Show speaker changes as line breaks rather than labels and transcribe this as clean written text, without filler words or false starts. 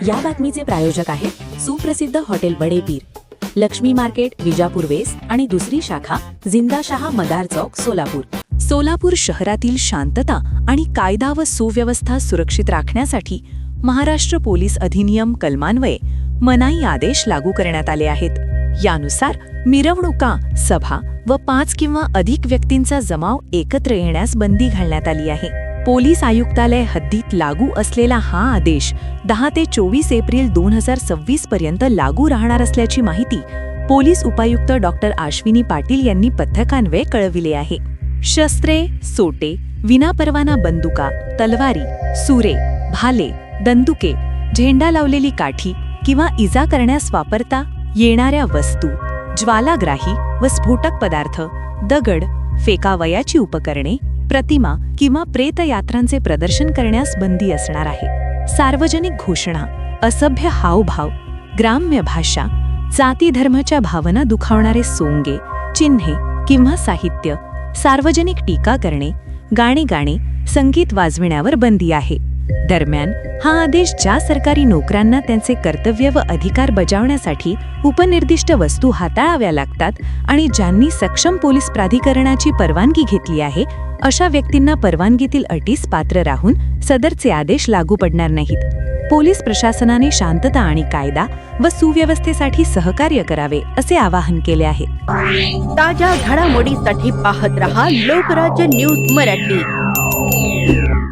या बातमीचे प्रायोजक आहेत सुप्रसिद्ध हॉटेल बडे पीर, लक्ष्मी मार्केट, विजापूर वेस्ट आणि दुसरी शाखा जिंदाशहा मदार चौक, सोलापूर.
सोलापूर शहरातील शांतता आणि कायदा व सुव्यवस्था सुरक्षित राखण्यासाठी महाराष्ट्र पोलीस अधिनियम कलमान्वये मनाई आदेश लागू करण्यात आले आहेत. यानुसार मिरवणुका, सभा व 5 किंवा अधिक व्यक्तींचा जमाव एकत्र येण्यास बंदी घालण्यात आली आहे. पोलीस आयुक्तालय हद्दीत लागू असलेला हा आदेश 10 ते 24 एप्रिल 2026 पर्यंत लागू राहणार असल्याची माहिती पोलीस उपायुक्त डॉक्टर अश्विनी पाटील यांनी पथकान्वये कळविले आहे. शस्त्रे, सोटे, विनापरवाना बंदुका, तलवारी, सुरे, भाले, दंदुके, झेंडा लावलेली काठी किंवा इजा करण्यास वापरता येणाऱ्या वस्तू, ज्वालाग्राही व स्फोटक पदार्थ, दगड, फेकावयाची उपकरणे, प्रतिमा किंवा प्रेतयात्रांचे प्रदर्शन करण्यास बंदी असणार आहे. सार्वजनिक घोषणा, असभ्य हावभाव, ग्राम्य भाषा, जाती धर्माच्या भावना दुखावणारे सोंगे, चिन्हे किंवा साहित्य, सार्वजनिक टीका करणे, गाणे गाणे, संगीत वाजविण्यावर बंदी आहे. दरम्यान हा आदेश ज्या सरकारी नोकरांना त्यांचे कर्तव्य व अधिकार बजावण्यासाठी उपनिर्दिष्ट वस्तू हाताळाव्या लागतात आणि ज्यांनी सक्षम पोलीस प्राधिकरणाची परवानगी घेतली आहे अशा व्यक्तींना परवानगीतील अटीस पात्र राहून सदरचे आदेश लागू पडणार नाहीत. पोलीस प्रशासनाने शांतता आणि कायदा व सुव्यवस्थेसाठी सहकार्य करावे असे आवाहन केले आहे.
ताज्या घडामोडीसाठी पाहत रहा लोकराज्य न्यूज मराठी.